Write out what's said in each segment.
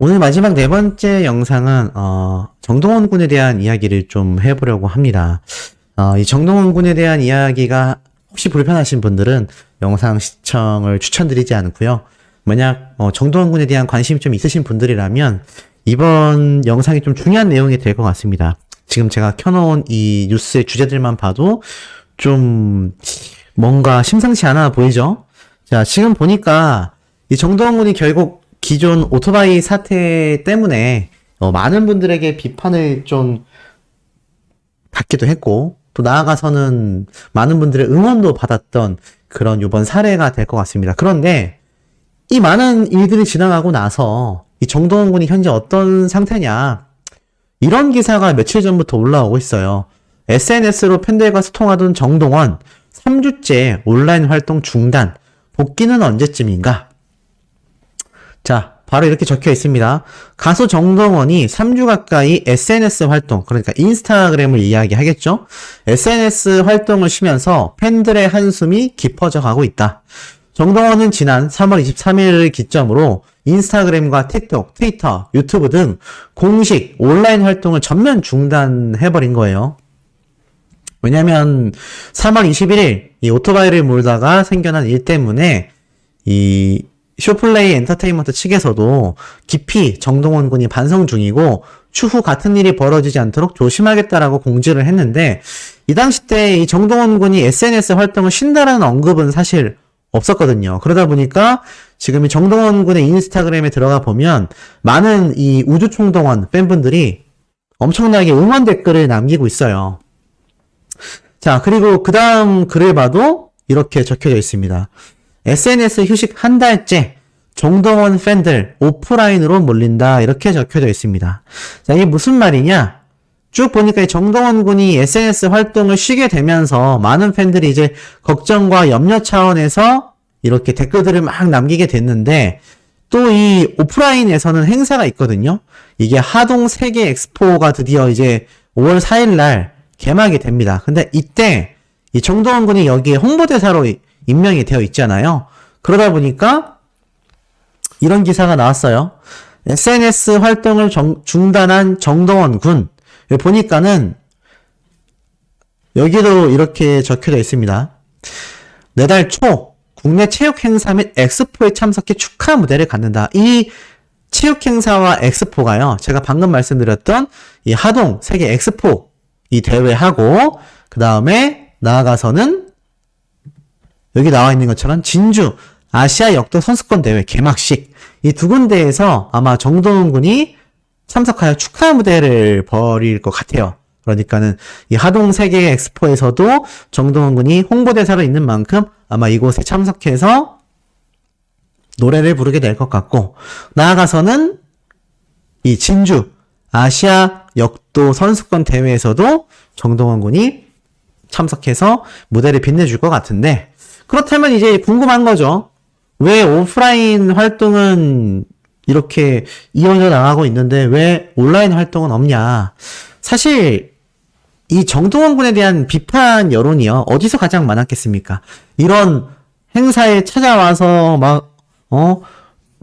오늘 마지막 네 번째 영상은 정동원 군에 대한 이야기를 좀 해보려고 합니다. 이 정동원 군에 대한 이야기가 혹시 불편하신 분들은 영상 시청을 추천드리지 않고요. 만약 정동원 군에 대한 관심이 좀 있으신 분들이라면 이번 영상이 좀 중요한 내용이 될 것 같습니다. 지금 제가 켜놓은 이 뉴스의 주제들만 봐도 좀 뭔가 심상치 않아 보이죠? 자, 지금 보니까 이 정동원 군이 결국 기존 오토바이 사태 때문에 많은 분들에게 비판을 좀 받기도 했고, 또 나아가서는 많은 분들의 응원도 받았던 그런 이번 사례가 될 것 같습니다. 그런데 이 많은 일들이 지나가고 나서 이 정동원 군이 현재 어떤 상태냐, 이런 기사가 며칠 전부터 올라오고 있어요. SNS로 팬들과 소통하던 정동원 3주째 온라인 활동 중단, 복귀는 언제쯤인가? 자, 바로 이렇게 적혀 있습니다. 가수 정동원이 3주 가까이 SNS 활동, 그러니까 인스타그램을 이야기하겠죠? SNS 활동을 쉬면서 팬들의 한숨이 깊어져 가고 있다. 정동원은 지난 3월 23일을 기점으로 인스타그램과 틱톡, 트위터, 유튜브 등 공식 온라인 활동을 전면 중단해버린 거예요. 왜냐면 3월 21일 이 오토바이를 몰다가 생겨난 일 때문에 이 쇼플레이 엔터테인먼트 측에서도 깊이 정동원 군이 반성 중이고 추후 같은 일이 벌어지지 않도록 조심하겠다라고 공지를 했는데, 이 당시 때 이 정동원 군이 SNS 활동을 쉰다라는 언급은 사실 없었거든요. 그러다 보니까 지금 이 정동원 군의 인스타그램에 들어가 보면 많은 이 우주총동원 팬분들이 엄청나게 응원 댓글을 남기고 있어요. 자, 그리고 그 다음 글을 봐도 이렇게 적혀져 있습니다. SNS 휴식 한 달째, 정동원 팬들 오프라인으로 몰린다, 이렇게 적혀져 있습니다. 자, 이게 무슨 말이냐? 쭉 보니까 이 정동원 군이 SNS 활동을 쉬게 되면서 많은 팬들이 이제 걱정과 염려 차원에서 이렇게 댓글들을 막 남기게 됐는데, 또 이 오프라인에서는 행사가 있거든요. 이게 하동 세계 엑스포가 드디어 이제 5월 4일 날 개막이 됩니다. 근데 이때 이 정동원 군이 여기에 홍보대사로 임명이 되어 있잖아요. 그러다 보니까 이런 기사가 나왔어요. SNS 활동을 중단한 정동원 군. 여기 보니까는 여기도 이렇게 적혀져 있습니다. 내달 초 국내 체육 행사 및 엑스포에 참석해 축하 무대를 갖는다. 이 체육 행사와 엑스포가요, 제가 방금 말씀드렸던 이 하동 세계 엑스포 이 대회하고, 그 다음에 나아가서는 여기 나와 있는 것처럼 진주 아시아 역도 선수권 대회 개막식, 이 두 군데에서 아마 정동원 군이 참석하여 축하 무대를 벌일 것 같아요. 그러니까는 이 하동 세계 엑스포에서도 정동원 군이 홍보대사로 있는 만큼 아마 이곳에 참석해서 노래를 부르게 될 것 같고, 나아가서는 이 진주 아시아 역도 선수권 대회에서도 정동원 군이 참석해서 무대를 빛내줄 것 같은데, 그렇다면 이제 궁금한 거죠. 왜 오프라인 활동은 이렇게 이어져 나가고 있는데 왜 온라인 활동은 없냐? 사실 이 정동원 군에 대한 비판 여론이요, 어디서 가장 많았겠습니까? 이런 행사에 찾아와서 막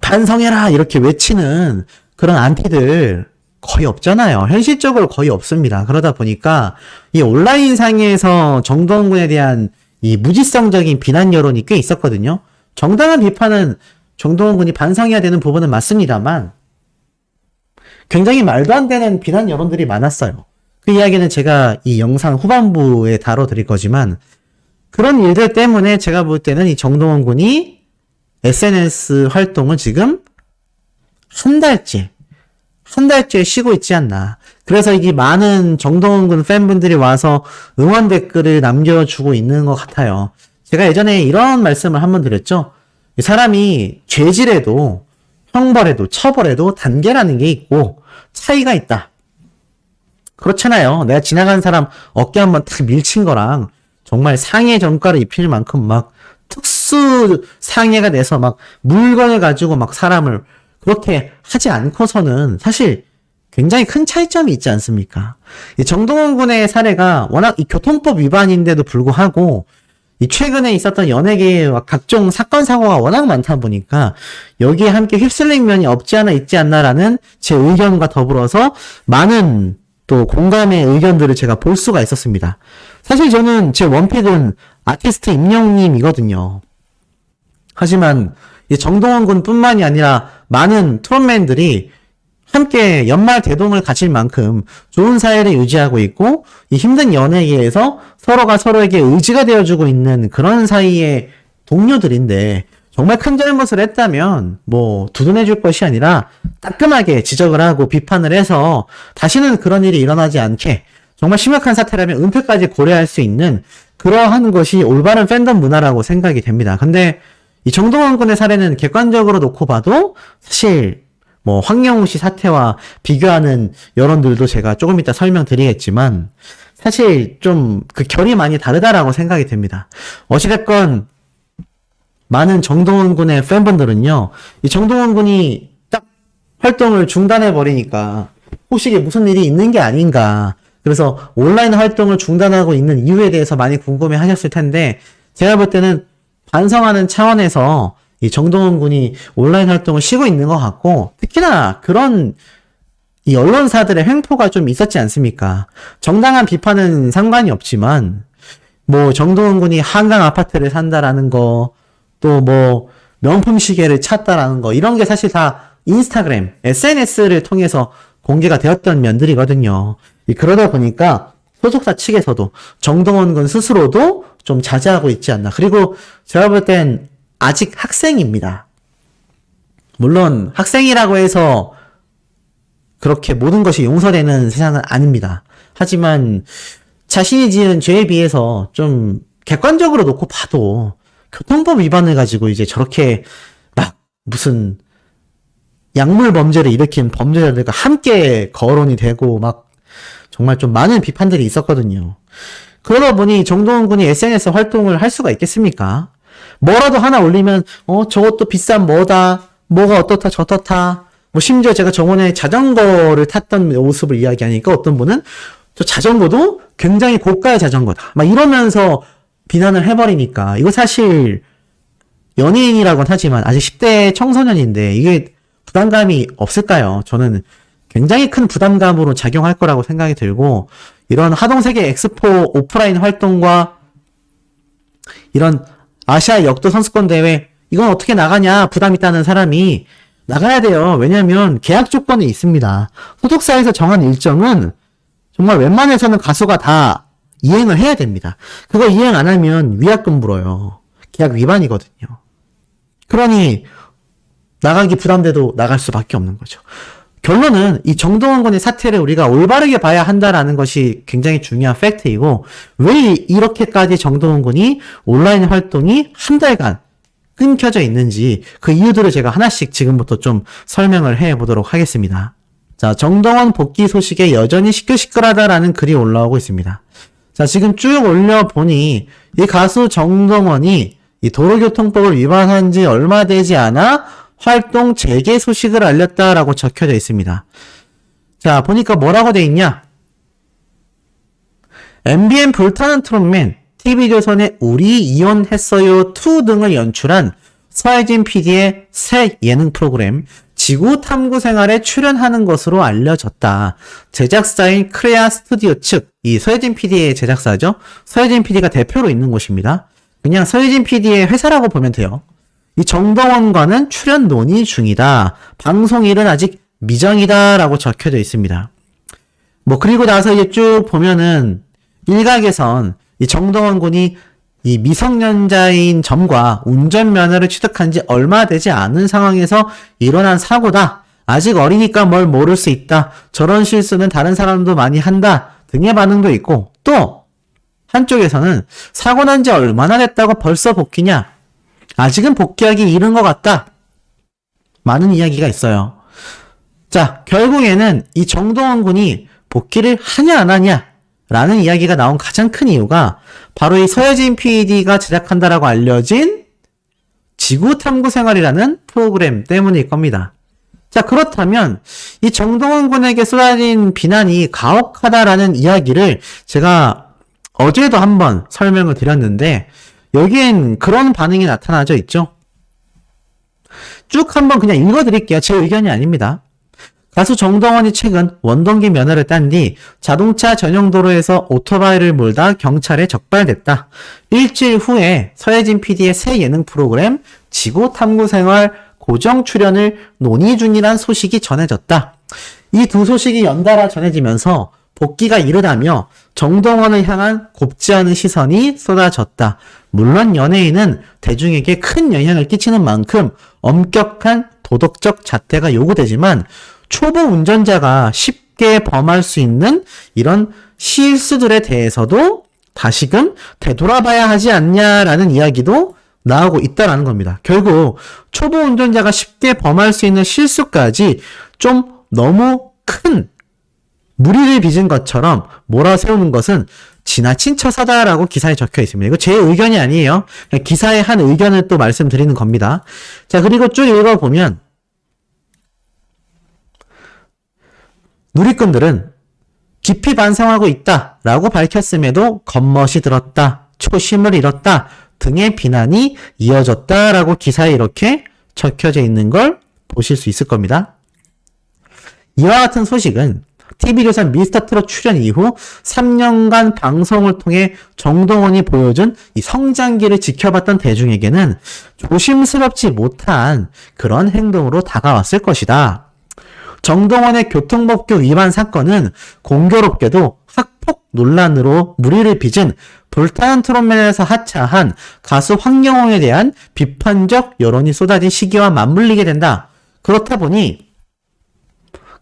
반성해라 이렇게 외치는 그런 안티들 거의 없잖아요. 현실적으로 거의 없습니다. 그러다 보니까 이 온라인 상에서 정동원 군에 대한 이 무지성적인 비난 여론이 꽤 있었거든요. 정당한 비판은 정동원 군이 반성해야 되는 부분은 맞습니다만, 굉장히 말도 안 되는 비난 여론들이 많았어요. 그 이야기는 제가 이 영상 후반부에 다뤄드릴 거지만, 그런 일들 때문에 제가 볼 때는 이 정동원 군이 SNS 활동을 지금 한 달째 쉬고 있지 않나. 그래서 이게 많은 정동원 군 팬분들이 와서 응원 댓글을 남겨주고 있는 것 같아요. 제가 예전에 이런 말씀을 한번 드렸죠. 사람이 죄질에도 형벌에도 처벌에도 단계라는 게 있고 차이가 있다. 그렇잖아요. 내가 지나가는 사람 어깨 한번 탁 밀친 거랑 정말 상해 전과를 입힐 만큼 막 특수 상해가 돼서 막 물건을 가지고 막 사람을 그렇게 하지 않고서는 사실 굉장히 큰 차이점이 있지 않습니까? 이 정동원 군의 사례가 워낙 이 교통법 위반인데도 불구하고 이 최근에 있었던 연예계와 각종 사건 사고가 워낙 많다 보니까 여기에 함께 휩쓸린 면이 없지 않아 있지 않나라는 제 의견과 더불어서 많은 또 공감의 의견들을 제가 볼 수가 있었습니다. 사실 저는 제 원픽은 아티스트 임영웅님이거든요. 하지만 이 정동원 군뿐만이 아니라 많은 트롯맨들이 함께 연말 대동을 가질 만큼 좋은 사이를 유지하고 있고 이 힘든 연예계에서 서로가 서로에게 의지가 되어주고 있는 그런 사이의 동료들인데 정말 큰 잘못을 했다면 뭐 두둔해줄 것이 아니라 따끔하게 지적을 하고 비판을 해서 다시는 그런 일이 일어나지 않게 정말 심각한 사태라면 은폐까지 고려할 수 있는 그러한 것이 올바른 팬덤 문화라고 생각이 됩니다. 근데 이 정동원 군의 사례는 객관적으로 놓고 봐도 사실 뭐 황영우 씨 사태와 비교하는 여론들도 제가 조금 이따 설명드리겠지만 사실 좀 그 결이 많이 다르다라고 생각이 됩니다. 어찌됐건 많은 정동원 군의 팬분들은요, 이 정동원 군이 딱 활동을 중단해버리니까 혹시 이게 무슨 일이 있는 게 아닌가, 그래서 온라인 활동을 중단하고 있는 이유에 대해서 많이 궁금해 하셨을 텐데 제가 볼 때는 반성하는 차원에서 이 정동원 군이 온라인 활동을 쉬고 있는 것 같고, 특히나 그런 이 언론사들의 횡포가 좀 있었지 않습니까? 정당한 비판은 상관이 없지만 뭐 정동원 군이 한강 아파트를 산다라는 거, 또 뭐 명품 시계를 찼다라는 거, 이런 게 사실 다 인스타그램, SNS를 통해서 공개가 되었던 면들이거든요. 그러다 보니까 소속사 측에서도 정동원 군 스스로도 좀 자제하고 있지 않나. 그리고 제가 볼 땐 아직 학생입니다. 물론 학생이라고 해서 그렇게 모든 것이 용서되는 세상은 아닙니다. 하지만 자신이 지은 죄에 비해서 좀 객관적으로 놓고 봐도 교통법 위반을 가지고 이제 저렇게 막 무슨 약물 범죄를 일으킨 범죄자들과 함께 거론이 되고 막 정말 좀 많은 비판들이 있었거든요. 그러다 보니 정동원 군이 SNS 활동을 할 수가 있겠습니까? 뭐라도 하나 올리면 저것도 비싼 뭐다, 뭐가 어떻다 저떻다, 뭐 심지어 제가 저번에 자전거를 탔던 모습을 이야기하니까 어떤 분은 저 자전거도 굉장히 고가의 자전거다 막 이러면서 비난을 해버리니까 이거 사실 연예인이라고는 하지만 아직 10대 청소년인데 이게 부담감이 없을까요? 저는 굉장히 큰 부담감으로 작용할 거라고 생각이 들고, 이런 하동세계 엑스포 오프라인 활동과 이런 아시아 역도 선수권 대회, 이건 어떻게 나가냐, 부담 있다는 사람이 나가야 돼요. 왜냐면 계약 조건이 있습니다. 소속사에서 정한 일정은 정말 웬만해서는 가수가 다 이행을 해야 됩니다. 그거 이행 안 하면 위약금 물어요. 계약 위반이거든요. 그러니 나가기 부담돼도 나갈 수밖에 없는 거죠. 결론은 이 정동원 군의 사태를 우리가 올바르게 봐야 한다라는 것이 굉장히 중요한 팩트이고, 왜 이렇게까지 정동원 군이 온라인 활동이 한 달간 끊겨져 있는지 그 이유들을 제가 하나씩 지금부터 좀 설명을 해보도록 하겠습니다. 자, 정동원 복귀 소식에 여전히 시끌시끌하다라는 글이 올라오고 있습니다. 자, 지금 쭉 올려보니 이 가수 정동원이 이 도로교통법을 위반한 지 얼마 되지 않아 활동 재개 소식을 알렸다라고 적혀져 있습니다. 자, 보니까 뭐라고 돼 있냐? MBN 불타는 트롯맨, TV조선의 우리 이혼했어요 2 등을 연출한 서혜진 PD의 새 예능 프로그램 지구 탐구 생활에 출연하는 것으로 알려졌다. 제작사인 크레아 스튜디오 측, 이 서혜진 PD의 제작사죠. 서혜진 PD가 대표로 있는 곳입니다. 그냥 서혜진 PD의 회사라고 보면 돼요. 이 정동원과는 출연 논의 중이다. 방송일은 아직 미정이다. 라고 적혀져 있습니다. 뭐, 그리고 나서 이제 쭉 보면은 일각에선 이 정동원 군이 이 미성년자인 점과 운전면허를 취득한 지 얼마 되지 않은 상황에서 일어난 사고다. 아직 어리니까 뭘 모를 수 있다. 저런 실수는 다른 사람도 많이 한다. 등의 반응도 있고, 또 한쪽에서는 사고 난 지 얼마나 됐다고 벌써 복귀냐? 아직은 복귀하기 이른 것 같다. 많은 이야기가 있어요. 자, 결국에는 이 정동원 군이 복귀를 하냐 안 하냐 라는 이야기가 나온 가장 큰 이유가 바로 이 서혜진 PD가 제작한다라고 알려진 지구탐구 생활이라는 프로그램 때문일 겁니다. 자, 그렇다면 이 정동원 군에게 쏟아진 비난이 가혹하다라는 이야기를 제가 어제도 한번 설명을 드렸는데, 여기엔 그런 반응이 나타나져 있죠. 쭉 한번 그냥 읽어드릴게요. 제 의견이 아닙니다. 가수 정동원이 최근 원동기 면허를 딴 뒤 자동차 전용 도로에서 오토바이를 몰다 경찰에 적발됐다. 일주일 후에 서혜진 PD의 새 예능 프로그램 지구 탐구 생활 고정 출연을 논의 중이란 소식이 전해졌다. 이 두 소식이 연달아 전해지면서 복귀가 이르다며 정동원을 향한 곱지 않은 시선이 쏟아졌다. 물론 연예인은 대중에게 큰 영향을 끼치는 만큼 엄격한 도덕적 잣대가 요구되지만 초보 운전자가 쉽게 범할 수 있는 이런 실수들에 대해서도 다시금 되돌아봐야 하지 않냐라는 이야기도 나오고 있다라는 겁니다. 결국 초보 운전자가 쉽게 범할 수 있는 실수까지 좀 너무 큰 무리를 빚은 것처럼 몰아세우는 것은 지나친 처사다라고 기사에 적혀 있습니다. 이거 제 의견이 아니에요. 기사의 한 의견을 또 말씀드리는 겁니다. 자, 그리고 쭉 읽어보면 누리꾼들은 깊이 반성하고 있다라고 밝혔음에도 겉멋이 들었다, 초심을 잃었다 등의 비난이 이어졌다라고 기사에 이렇게 적혀져 있는 걸 보실 수 있을 겁니다. 이와 같은 소식은 TV조선 미스터트롯 출연 이후 3년간 방송을 통해 정동원이 보여준 이 성장기를 지켜봤던 대중에게는 조심스럽지 못한 그런 행동으로 다가왔을 것이다. 정동원의 교통법규 위반 사건은 공교롭게도 학폭 논란으로 무리를 빚은 불타는 트롯맨에서 하차한 가수 황영웅에 대한 비판적 여론이 쏟아진 시기와 맞물리게 된다. 그렇다 보니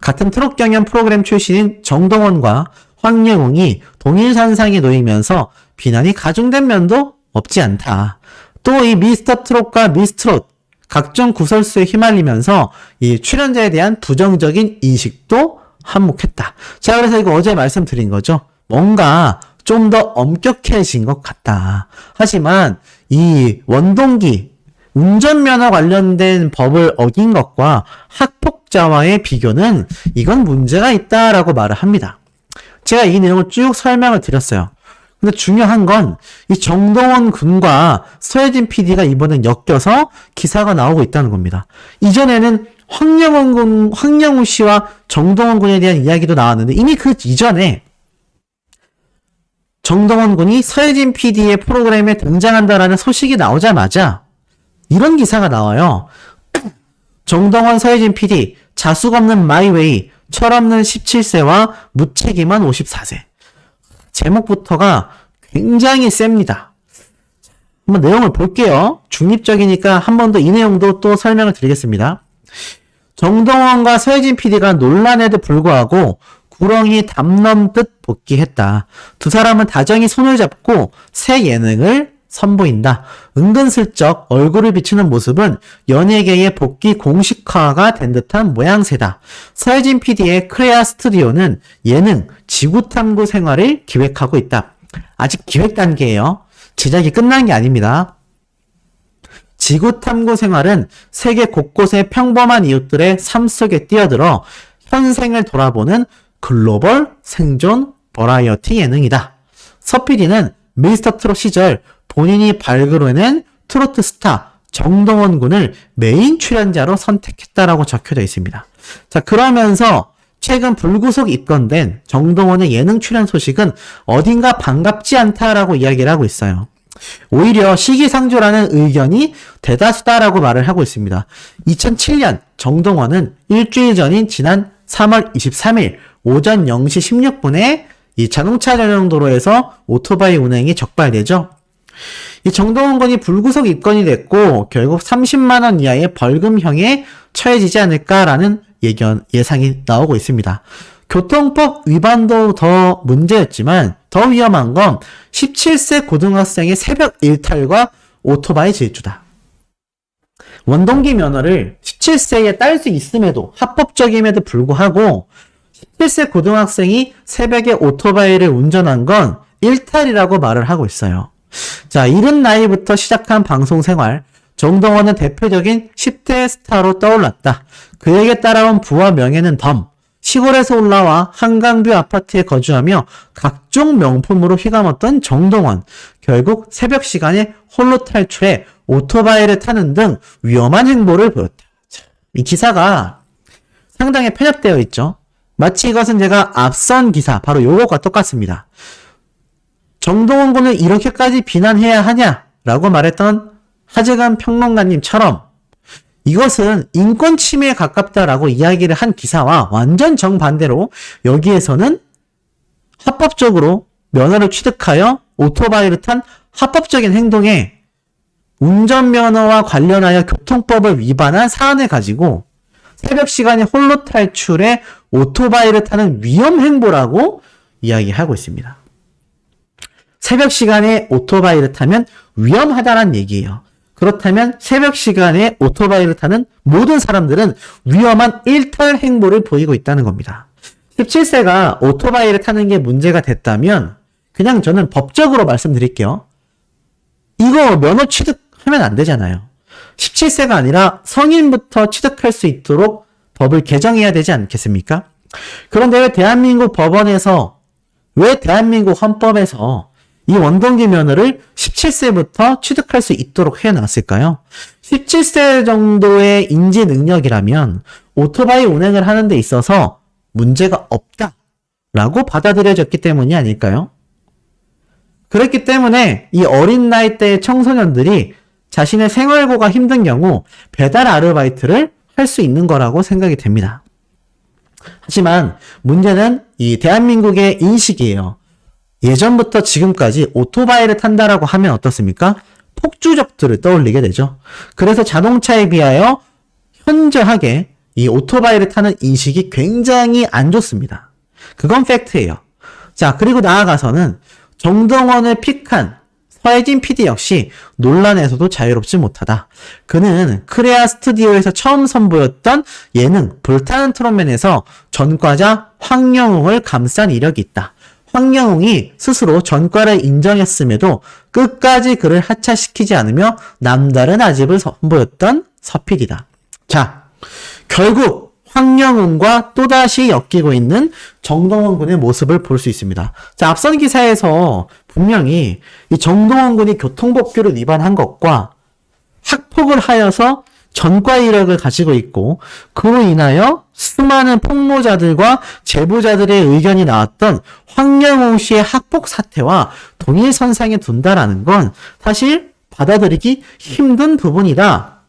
같은 트롯 경연 프로그램 출신인 정동원과 황영웅이 동일선상에 놓이면서 비난이 가중된 면도 없지 않다. 또 이 미스터트롯과 미스트롯 각종 구설수에 휘말리면서 이 출연자에 대한 부정적인 인식도 한몫했다. 자, 그래서 이거 어제 말씀드린 거죠. 뭔가 좀 더 엄격해진 것 같다. 하지만 이 원동기 운전면허 관련된 법을 어긴 것과 학폭자와의 비교는 이건 문제가 있다라고 말을 합니다. 제가 이 내용을 쭉 설명을 드렸어요. 근데 중요한 건 이 정동원 군과 서혜진 PD가 이번엔 엮여서 기사가 나오고 있다는 겁니다. 이전에는 황영우 씨와 정동원 군에 대한 이야기도 나왔는데 이미 그 이전에 정동원 군이 서혜진 PD의 프로그램에 등장한다라는 소식이 나오자마자 이런 기사가 나와요. 정동원 서혜진 PD 자숙 없는 마이웨이 철없는 17세와 무책임한 54세. 제목부터가 굉장히 셉니다. 한번 내용을 볼게요. 중립적이니까 한 번 더 이 내용도 또 설명을 드리겠습니다. 정동원과 서혜진 PD가 논란에도 불구하고 구렁이 담 넘듯 복귀했다. 두 사람은 다정히 손을 잡고 새 예능을 선보인다. 은근슬쩍 얼굴을 비추는 모습은 연예계의 복귀 공식화가 된 듯한 모양새다. 서혜진 PD의 크레아 스튜디오는 예능 지구탐구 생활을 기획하고 있다. 아직 기획 단계예요. 제작이 끝난 게 아닙니다. 지구탐구 생활은 세계 곳곳의 평범한 이웃들의 삶 속에 뛰어들어 현생을 돌아보는 글로벌 생존 버라이어티 예능이다. 서 PD는 미스터트롯 시절 본인이 발굴해낸 트로트 스타 정동원 군을 메인 출연자로 선택했다라고 적혀져 있습니다. 자, 그러면서 최근 불구속 입건된 정동원의 예능 출연 소식은 어딘가 반갑지 않다라고 이야기를 하고 있어요. 오히려 시기상조라는 의견이 대다수다라고 말을 하고 있습니다. 2007년 정동원은 일주일 전인 지난 3월 23일 오전 0시 16분에 이 자동차 전용 도로에서 오토바이 운행이 적발되죠. 이 정동원 군이 불구속 입건이 됐고 결국 30만 원 이하의 벌금형에 처해지지 않을까라는 예상이 나오고 있습니다. 교통법 위반도 더 문제였지만 더 위험한 건 17세 고등학생의 새벽 일탈과 오토바이 질주다. 원동기 면허를 17세에 딸 수 있음에도 합법적임에도 불구하고 17세 고등학생이 새벽에 오토바이를 운전한 건 일탈이라고 말을 하고 있어요. 자, 이른 나이부터 시작한 방송 생활, 정동원은 대표적인 10대 스타로 떠올랐다. 그에게 따라온 부와 명예는 덤. 시골에서 올라와 한강뷰 아파트에 거주하며 각종 명품으로 휘감았던 정동원. 결국 새벽 시간에 홀로 탈출해 오토바이를 타는 등 위험한 행보를 보였다. 이 기사가 상당히 편협되어 있죠. 마치 이것은 제가 앞선 기사, 바로 요것과 똑같습니다. 정동원 군을 이렇게까지 비난해야 하냐라고 말했던 하재관 평론가님처럼 이것은 인권 침해에 가깝다라고 이야기를 한 기사와 완전 정반대로 여기에서는 합법적으로 면허를 취득하여 오토바이를 탄 합법적인 행동에 운전면허와 관련하여 교통법을 위반한 사안을 가지고 새벽 시간에 홀로 탈출해 오토바이를 타는 위험 행보라고 이야기하고 있습니다. 새벽 시간에 오토바이를 타면 위험하다는 얘기예요. 그렇다면 새벽 시간에 오토바이를 타는 모든 사람들은 위험한 일탈 행보를 보이고 있다는 겁니다. 17세가 오토바이를 타는 게 문제가 됐다면 그냥 저는 법적으로 말씀드릴게요. 이거 면허 취득하면 안 되잖아요. 17세가 아니라 성인부터 취득할 수 있도록 법을 개정해야 되지 않겠습니까? 그런데 왜 대한민국 법원에서, 왜 대한민국 헌법에서 이 원동기 면허를 17세부터 취득할 수 있도록 해놨을까요? 17세 정도의 인지 능력이라면 오토바이 운행을 하는 데 있어서 문제가 없다라고 받아들여졌기 때문이 아닐까요? 그렇기 때문에 이 어린 나이대의 청소년들이 자신의 생활고가 힘든 경우 배달 아르바이트를 할 수 있는 거라고 생각이 됩니다. 하지만 문제는 이 대한민국의 인식이에요. 예전부터 지금까지 오토바이를 탄다라고 하면 어떻습니까? 폭주족들을 떠올리게 되죠. 그래서 자동차에 비하여 현저하게 이 오토바이를 타는 인식이 굉장히 안 좋습니다. 그건 팩트예요. 자, 그리고 나아가서는 정동원을 픽한 서혜진 PD 역시 논란에서도 자유롭지 못하다. 그는 크레아 스튜디오에서 처음 선보였던 예능 불타는 트롯맨에서 전과자 황영웅을 감싼 이력이 있다. 황영웅이 스스로 전과를 인정했음에도 끝까지 그를 하차시키지 않으며 남다른 아집을 선보였던 서PD다. 자, 결국 황영웅과 또다시 엮이고 있는 정동원 군의 모습을 볼 수 있습니다. 자, 앞선 기사에서 분명히 이 정동원 군이 교통법규를 위반한 것과 학폭을 하여서 전과 이력을 가지고 있고 그로 인하여 수많은 폭로자들과 제보자들의 의견이 나왔던 황영웅 씨의 학폭 사태와 동일선상에 둔다라는 건 사실 받아들이기 힘든 부분이다.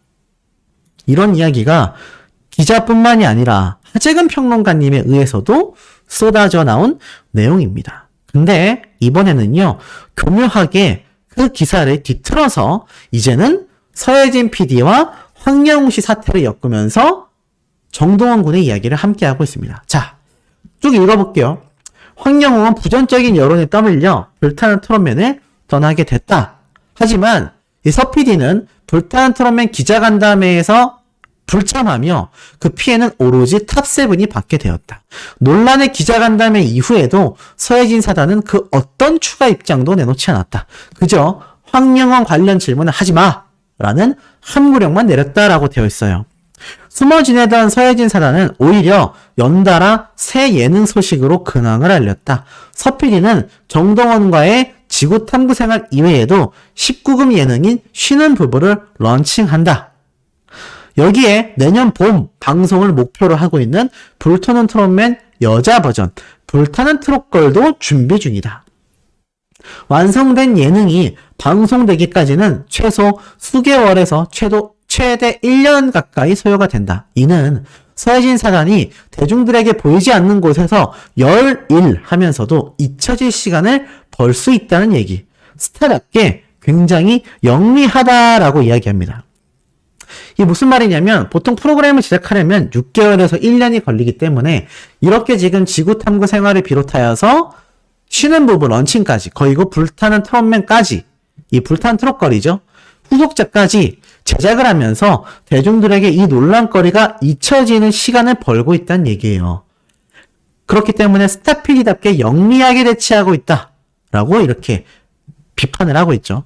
이런 이야기가 기자뿐만이 아니라 하재근 평론가님에 의해서도 쏟아져 나온 내용입니다. 근데 이번에는요, 교묘하게 그 기사를 뒤틀어서 이제는 서혜진 PD와 황영웅 씨 사태를 엮으면서 정동원 군의 이야기를 함께하고 있습니다. 자, 쭉 읽어볼게요. 황영웅은 부정적인 여론에 떠밀려 불타는 트롯맨을 떠나게 됐다. 하지만 이 서 PD는 불타는 트롯맨 기자간담회에서 불참하며 그 피해는 오로지 탑세븐이 받게 되었다. 논란의 기자간담회 이후에도 서혜진 사단은 그 어떤 추가 입장도 내놓지 않았다. 그저 황영웅 관련 질문을 하지 마! 라는 한 구령만 내렸다라고 되어 있어요. 숨어 지내던 서혜진 사단은 오히려 연달아 새 예능 소식으로 근황을 알렸다. 서 PD는 정동원과의 지구 탐구 생활 이외에도 19금 예능인 쉬는 부부를 런칭한다. 여기에 내년 봄 방송을 목표로 하고 있는 불타는 트롯맨 여자 버전 불타는 트롯걸도 준비 중이다. 완성된 예능이 방송되기까지는 최소 수개월에서 최대 1년 가까이 소요가 된다. 이는 서혜진 사단이 대중들에게 보이지 않는 곳에서 열일 하면서도 잊혀질 시간을 벌 수 있다는 얘기. 스타답게 굉장히 영리하다라고 이야기합니다. 이게 무슨 말이냐면 보통 프로그램을 제작하려면 6개월에서 1년이 걸리기 때문에 이렇게 지금 지구탐구 생활을 비롯하여서 쉬는 부부 런칭까지 거의고 불타는 트롯맨까지 이 불타는 트롯거리죠. 후속작까지 제작을 하면서 대중들에게 이 논란거리가 잊혀지는 시간을 벌고 있다는 얘기예요. 그렇기 때문에 스타 PD답게 영리하게 대처하고 있다라고 이렇게 비판을 하고 있죠.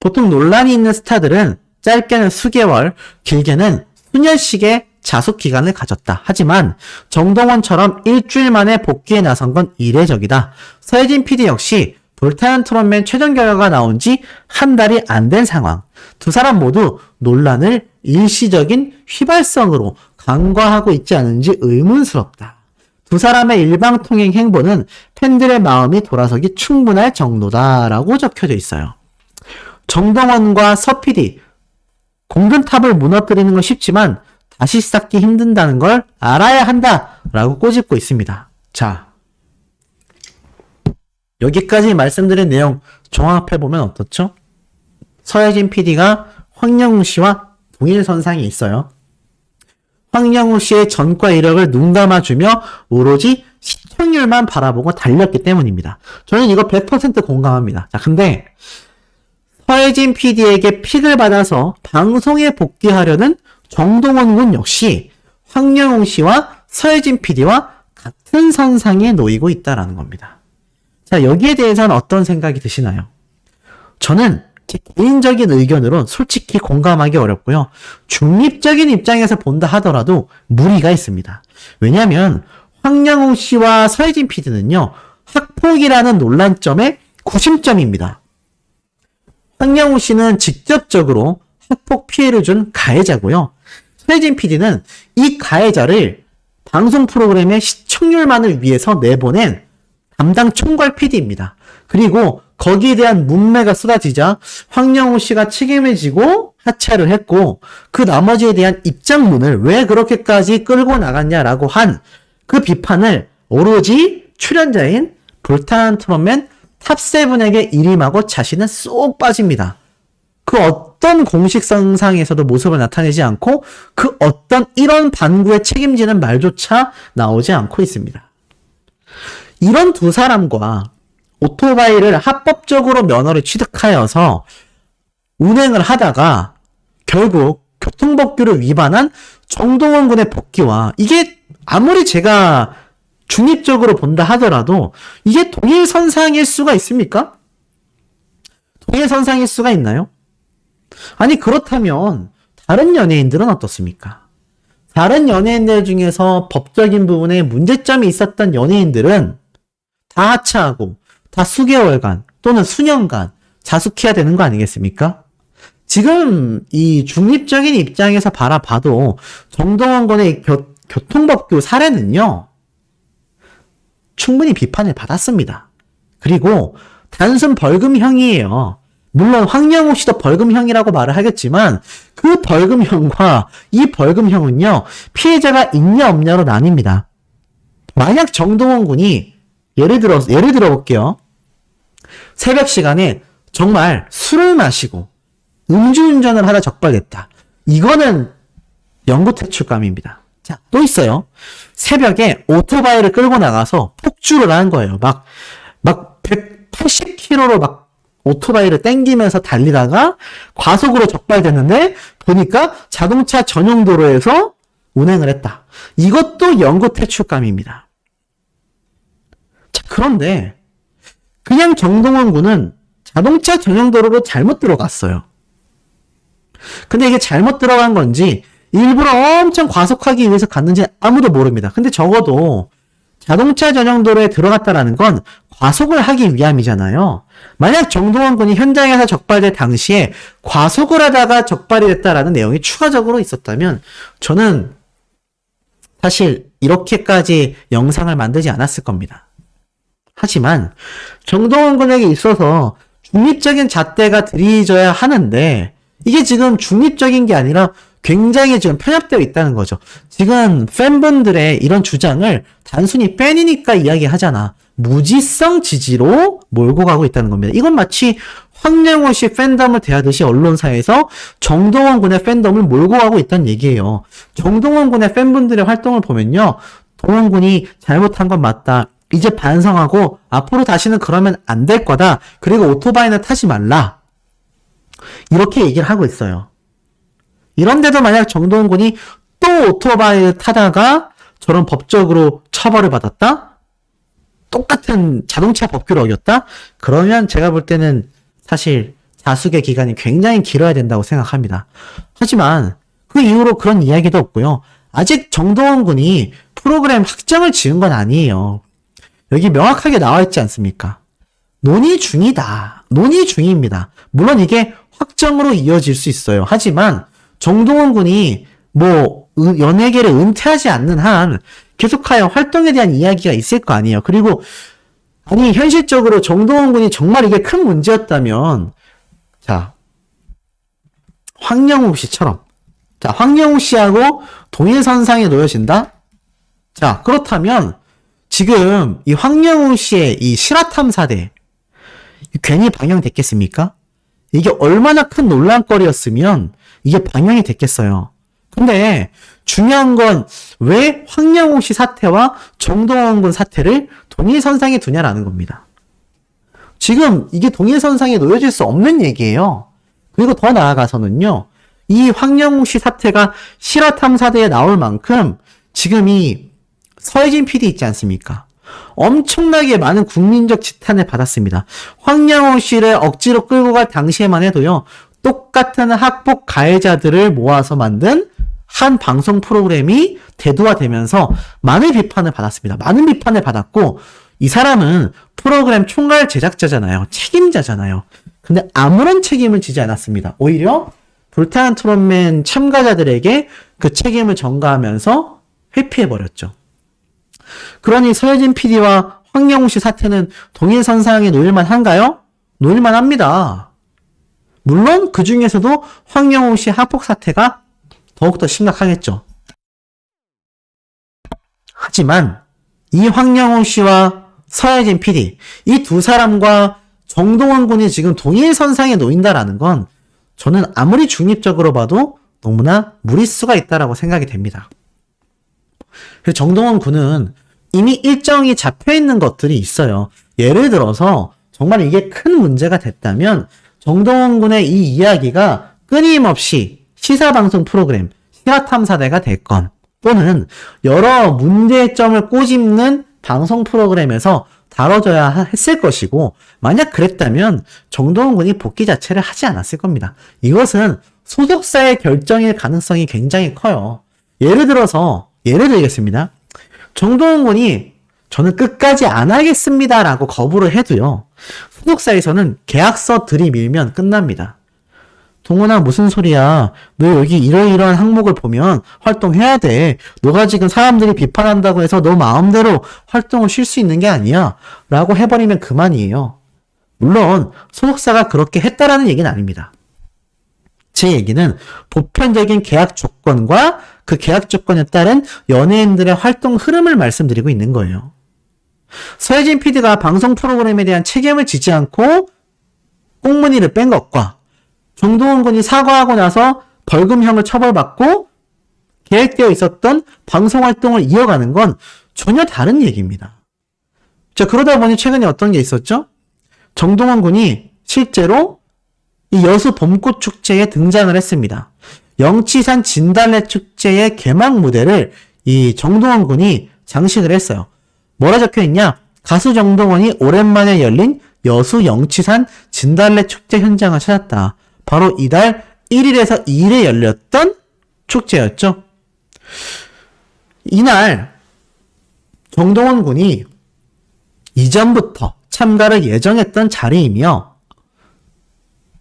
보통 논란이 있는 스타들은 짧게는 수개월, 길게는 수년씩의 자숙 기간을 가졌다. 하지만 정동원처럼 일주일 만에 복귀에 나선 건 이례적이다. 서혜진 PD 역시 불타는 트롯맨 최종 결과가 나온 지 한 달이 안 된 상황. 두 사람 모두 논란을 일시적인 휘발성으로 간과하고 있지 않은지 의문스럽다. 두 사람의 일방통행 행보는 팬들의 마음이 돌아서기 충분할 정도다라고 적혀져 있어요. 정동원과 서 PD, 공든탑을 무너뜨리는 건 쉽지만 다시 쌓기 힘든다는 걸 알아야 한다라고 꼬집고 있습니다. 자, 여기까지 말씀드린 내용 종합해보면 어떻죠? 서혜진 PD가 황영우 씨와 동일선상에 있어요. 황영우 씨의 전과 이력을 눈감아주며 오로지 시청률만 바라보고 달렸기 때문입니다. 저는 이거 100% 공감합니다. 자, 근데 서혜진 PD에게 픽을 받아서 방송에 복귀하려는 정동원 군 역시 황영우 씨와 서혜진 PD와 같은 선상에 놓이고 있다는 겁니다. 자, 여기에 대해서는 어떤 생각이 드시나요? 저는 제 개인적인 의견으로 솔직히 공감하기 어렵고요. 중립적인 입장에서 본다 하더라도 무리가 있습니다. 왜냐하면 황영우 씨와 서혜진 PD는요. 학폭이라는 논란점의 구심점입니다. 황영우 씨는 직접적으로 학폭 피해를 준 가해자고요. 서혜진 PD는 이 가해자를 방송 프로그램의 시청률만을 위해서 내보낸 담당 총괄 PD입니다. 그리고 거기에 대한 문매가 쏟아지자 황영우 씨가 책임을 지고 하차를 했고 그 나머지에 대한 입장문을 왜 그렇게까지 끌고 나갔냐라고 한 그 비판을 오로지 출연자인 불타는 트롯맨 탑7에게 일임하고 자신은 쏙 빠집니다. 그 어떤 공식성상에서도 모습을 나타내지 않고 그 어떤 이런 반구에 책임지는 말조차 나오지 않고 있습니다. 이런 두 사람과 오토바이를 합법적으로 면허를 취득하여서 운행을 하다가 결국 교통법규를 위반한 정동원 군의 복귀와 이게 아무리 제가 중립적으로 본다 하더라도 이게 동일선상일 수가 있습니까? 동일선상일 수가 있나요? 아니 그렇다면 다른 연예인들은 어떻습니까? 다른 연예인들 중에서 법적인 부분에 문제점이 있었던 연예인들은 다 하차하고 다 수개월간 또는 수년간 자숙해야 되는 거 아니겠습니까? 지금 이 중립적인 입장에서 바라봐도 정동원 군의 교통법규 사례는요. 충분히 비판을 받았습니다. 그리고 단순 벌금형이에요. 물론 황영우 씨도 벌금형이라고 말을 하겠지만 그 벌금형과 이 벌금형은요. 피해자가 있냐 없냐로 나뉩니다. 만약 정동원 군이 예를 들어 볼게요. 새벽 시간에 정말 술을 마시고 음주운전을 하다 적발됐다. 이거는 영구퇴출감입니다. 자, 또 있어요. 새벽에 오토바이를 끌고 나가서 폭주를 한 거예요. 막 180km로 막 오토바이를 땡기면서 달리다가 과속으로 적발됐는데 보니까 자동차 전용 도로에서 운행을 했다. 이것도 영구퇴출감입니다. 자, 그런데 그냥 정동원 군은 자동차 전용 도로로 잘못 들어갔어요. 근데 이게 잘못 들어간 건지 일부러 엄청 과속하기 위해서 갔는지 아무도 모릅니다. 근데 적어도 자동차 전용 도로에 들어갔다라는 건 과속을 하기 위함이잖아요. 만약 정동원 군이 현장에서 적발될 당시에 과속을 하다가 적발이 됐다라는 내용이 추가적으로 있었다면 저는 사실 이렇게까지 영상을 만들지 않았을 겁니다. 하지만 정동원 군에게 있어서 중립적인 잣대가 들이져야 하는데 이게 지금 중립적인 게 아니라 굉장히 지금 편협되어 있다는 거죠. 지금 팬분들의 이런 주장을 단순히 팬이니까 이야기하잖아. 무지성 지지로 몰고 가고 있다는 겁니다. 이건 마치 황영우 씨 팬덤을 대하듯이 언론사에서 정동원 군의 팬덤을 몰고 가고 있다는 얘기예요. 정동원 군의 팬분들의 활동을 보면요. 동원 군이 잘못한 건 맞다. 이제 반성하고 앞으로 다시는 그러면 안 될 거다. 그리고 오토바이는 타지 말라. 이렇게 얘기를 하고 있어요. 이런데도 만약 정동원 군이 또 오토바이를 타다가 저런 법적으로 처벌을 받았다? 똑같은 자동차 법규를 어겼다? 그러면 제가 볼 때는 사실 자숙의 기간이 굉장히 길어야 된다고 생각합니다. 하지만 그 이후로 그런 이야기도 없고요. 아직 정동원 군이 프로그램 확정을 지은 건 아니에요. 여기 명확하게 나와 있지 않습니까? 논의 중이다. 논의 중입니다. 물론 이게 확정으로 이어질 수 있어요. 하지만 정동원 군이 연예계를 은퇴하지 않는 한 계속하여 활동에 대한 이야기가 있을 거 아니에요. 그리고 현실적으로 정동원 군이 정말 이게 큰 문제였다면 자, 황영우 씨처럼 황영우 씨하고 동일선상에 놓여진다? 자, 그렇다면 지금 이 황영우 씨의 이 실화탐사대 괜히 방영됐겠습니까? 이게 얼마나 큰 논란거리였으면 이게 방영이 됐겠어요. 근데 중요한 건 왜 황영우 씨 사태와 정동원 군 사태를 동일선상에 두냐라는 겁니다. 지금 이게 동일선상에 놓여질 수 없는 얘기예요. 그리고 더 나아가서는요. 이 황영우 씨 사태가 실화탐사대에 나올 만큼 지금 이 서혜진 PD 있지 않습니까? 엄청나게 많은 국민적 지탄을 받았습니다. 황영우 씨를 억지로 끌고 갈 당시에만 해도요. 똑같은 학폭 가해자들을 모아서 만든 한 방송 프로그램이 대두화되면서 많은 비판을 받았습니다. 많은 비판을 받았고 이 사람은 프로그램 총괄 제작자잖아요. 책임자잖아요. 근데 아무런 책임을 지지 않았습니다. 오히려 불타는 트롯맨 참가자들에게 그 책임을 전가하면서 회피해버렸죠. 그러니 서혜진 PD와 황영우 씨 사태는 동일선상에 놓일만 한가요? 놓일만 합니다. 물론 그 중에서도 황영우 씨 학폭 사태가 더욱더 심각하겠죠. 하지만 이 황영우 씨와 서혜진 PD 이 두 사람과 정동원 군이 지금 동일선상에 놓인다라는 건 저는 아무리 중립적으로 봐도 너무나 무리수가 있다라고 생각이 됩니다. 그래서 정동원 군은 이미 일정이 잡혀있는 것들이 있어요. 예를 들어서 정말 이게 큰 문제가 됐다면 정동원 군의 이 이야기가 끊임없이 시사방송 프로그램 실화탐사대가 됐건 또는 여러 문제점을 꼬집는 방송 프로그램에서 다뤄져야 했을 것이고 만약 그랬다면 정동원 군이 복귀 자체를 하지 않았을 겁니다. 이것은 소속사의 결정일 가능성이 굉장히 커요. 예를 들겠습니다. 정동원 군이 저는 끝까지 안 하겠습니다 라고 거부를 해도요. 소속사에서는 계약서 들이밀면 끝납니다. 동원아 무슨 소리야. 너 여기 이러이러한 항목을 보면 활동해야 돼. 너가 지금 사람들이 비판한다고 해서 너 마음대로 활동을 쉴 수 있는 게 아니야. 라고 해버리면 그만이에요. 물론 소속사가 그렇게 했다라는 얘기는 아닙니다. 제 얘기는 보편적인 계약 조건과 그 계약 조건에 따른 연예인들의 활동 흐름을 말씀드리고 있는 거예요. 서혜진 PD가 방송 프로그램에 대한 책임을 지지 않고 꽁무니를 뺀 것과 정동원 군이 사과하고 나서 벌금형을 처벌받고 계획되어 있었던 방송 활동을 이어가는 건 전혀 다른 얘기입니다. 자, 그러다 보니 최근에 어떤 게 있었죠? 정동원 군이 실제로 이 여수 봄꽃 축제에 등장을 했습니다. 영치산 진달래 축제의 개막 무대를 이 정동원 군이 장식을 했어요. 뭐라 적혀 있냐? 가수 정동원이 오랜만에 열린 여수 영치산 진달래 축제 현장을 찾았다. 바로 이달 1일에서 2일에 열렸던 축제였죠. 이날 정동원 군이 이전부터 참가를 예정했던 자리이며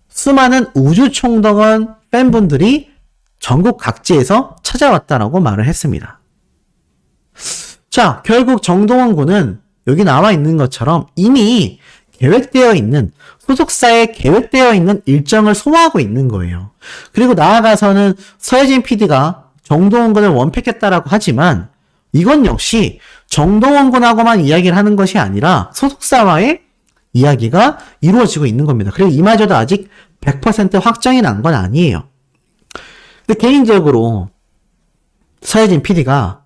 수많은 우주총동원 팬분들이 전국 각지에서 찾아왔다라고 말을 했습니다. 자, 결국 정동원 군은 여기 나와 있는 것처럼 이미 계획되어 있는 소속사에 계획되어 있는 일정을 소화하고 있는 거예요. 그리고 나아가서는 서혜진 PD가 정동원 군을 원픽했다라고 하지만 이건 역시 정동원 군하고만 이야기를 하는 것이 아니라 소속사와의 이야기가 이루어지고 있는 겁니다. 그리고 이마저도 아직 100% 확정이 난 건 아니에요. 근데 개인적으로 서혜진 PD가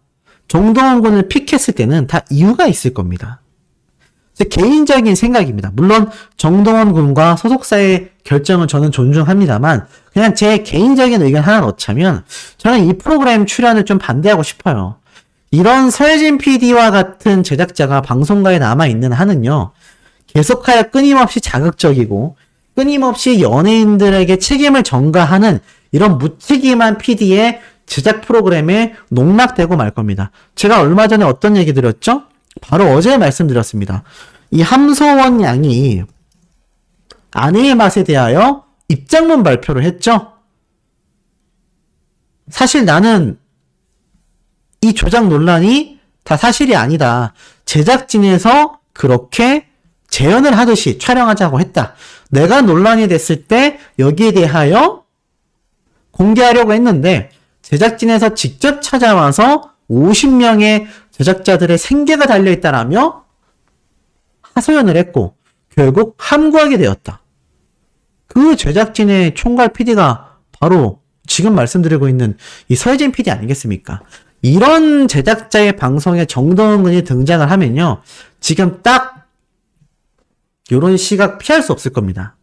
정동원 군을 픽했을 때는 다 이유가 있을 겁니다. 제 개인적인 생각입니다. 물론 정동원 군과 소속사의 결정은 저는 존중합니다만 그냥 제 개인적인 의견 하나 넣자면 저는 이 프로그램 출연을 좀 반대하고 싶어요. 이런 서혜진 PD와 같은 제작자가 방송가에 남아있는 한은요. 계속하여 끊임없이 자극적이고 끊임없이 연예인들에게 책임을 전가하는 이런 무책임한 PD의 제작 프로그램에 농락되고 말 겁니다. 제가 얼마 전에 어떤 얘기 드렸죠? 바로 어제 말씀드렸습니다. 이 함소원 양이 아내의 맛에 대하여 입장문 발표를 했죠? 사실 나는 이 조작 논란이 다 사실이 아니다. 제작진에서 그렇게 재연을 하듯이 촬영하자고 했다. 내가 논란이 됐을 때 여기에 대하여 공개하려고 했는데 제작진에서 직접 찾아와서 50명의 제작자들의 생계가 달려있다라며 하소연을 했고 결국 함구하게 되었다. 그 제작진의 총괄 PD가 바로 지금 말씀드리고 있는 이 서혜진 PD 아니겠습니까? 이런 제작자의 방송에 정동원 군이 등장을 하면요. 지금 딱 이런 시각 피할 수 없을 겁니다.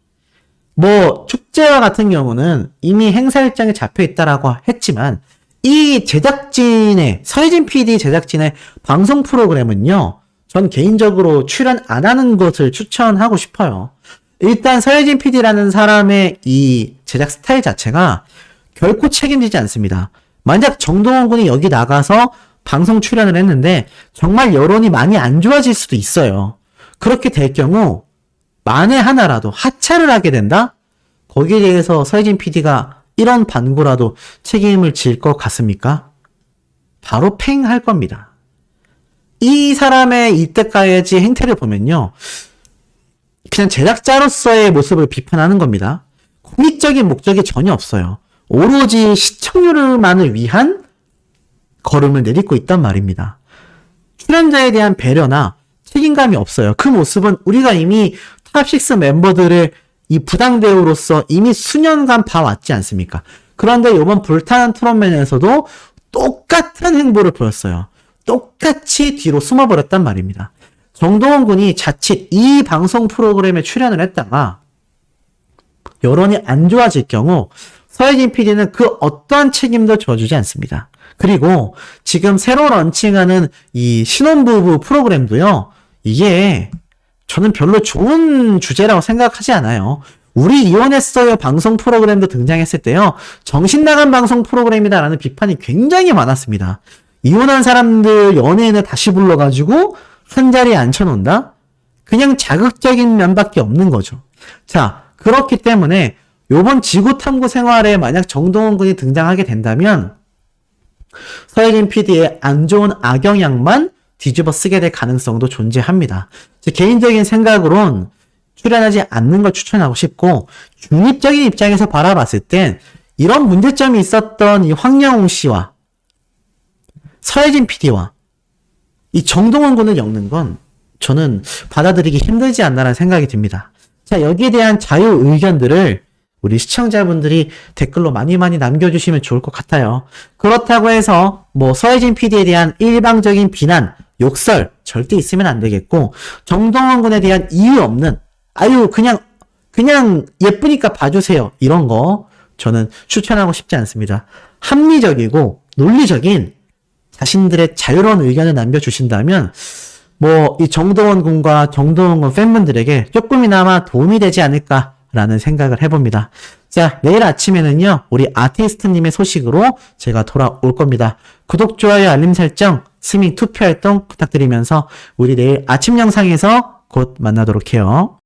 뭐 축제와 같은 경우는 이미 행사 일정에 잡혀 있다라고 했지만 이 제작진의 서혜진 PD 제작진의 방송 프로그램은요. 전 개인적으로 출연 안 하는 것을 추천하고 싶어요. 일단 서혜진 PD라는 사람의 이 제작 스타일 자체가 결코 책임지지 않습니다. 만약 정동원 군이 여기 나가서 방송 출연을 했는데 정말 여론이 많이 안 좋아질 수도 있어요. 그렇게 될 경우 만에 하나라도 하차를 하게 된다? 거기에 대해서 서혜진 PD가 이런 반고라도 책임을 질 것 같습니까? 바로 팽할 겁니다. 이 사람의 이때까지 행태를 보면요. 그냥 제작자로서의 모습을 비판하는 겁니다. 공익적인 목적이 전혀 없어요. 오로지 시청률만을 위한 걸음을 내딛고 있단 말입니다. 출연자에 대한 배려나 책임감이 없어요. 그 모습은 우리가 이미 탑6 멤버들의 이 부당대우로서 이미 수년간 봐왔지 않습니까? 그런데 이번 불타는 트롯맨에서도 똑같은 행보를 보였어요. 똑같이 뒤로 숨어버렸단 말입니다. 정동원 군이 자칫 이 방송 프로그램에 출연을 했다가 여론이 안 좋아질 경우 서혜진 PD는 그 어떠한 책임도 져주지 않습니다. 그리고 지금 새로 런칭하는 이 신혼부부 프로그램도요. 이게 저는 별로 좋은 주제라고 생각하지 않아요. 우리 이혼했어요 방송 프로그램도 등장했을 때요. 정신 나간 방송 프로그램이다라는 비판이 굉장히 많았습니다. 이혼한 사람들 연예인을 다시 불러가지고 한 자리에 앉혀놓는다? 그냥 자극적인 면밖에 없는 거죠. 자, 그렇기 때문에 요번 지구탐구 생활에 만약 정동원 군이 등장하게 된다면 서혜진 PD의 안 좋은 악영향만 뒤집어 쓰게 될 가능성도 존재합니다. 제 개인적인 생각으론 출연하지 않는 걸 추천하고 싶고 중립적인 입장에서 바라봤을 땐 이런 문제점이 있었던 이 황영웅 씨와 서혜진 PD와 이 정동원 군을 엮는 건 저는 받아들이기 힘들지 않나라는 생각이 듭니다. 자, 여기에 대한 자유 의견들을 우리 시청자분들이 댓글로 많이 남겨주시면 좋을 것 같아요. 그렇다고 해서 뭐 서혜진 PD에 대한 일방적인 비난, 욕설 절대 있으면 안 되겠고 정동원 군에 대한 이유 없는 아유 그냥 예쁘니까 봐주세요 이런 거 저는 추천하고 싶지 않습니다. 합리적이고 논리적인 자신들의 자유로운 의견을 남겨주신다면 뭐 이 정동원 군과 정동원 군 팬분들에게 조금이나마 도움이 되지 않을까라는 생각을 해봅니다. 자, 내일 아침에는요 우리 아티스트님의 소식으로 제가 돌아올 겁니다. 구독, 좋아요, 알림 설정, 스밍 투표 활동 부탁드리면서 우리 내일 아침 영상에서 곧 만나도록 해요.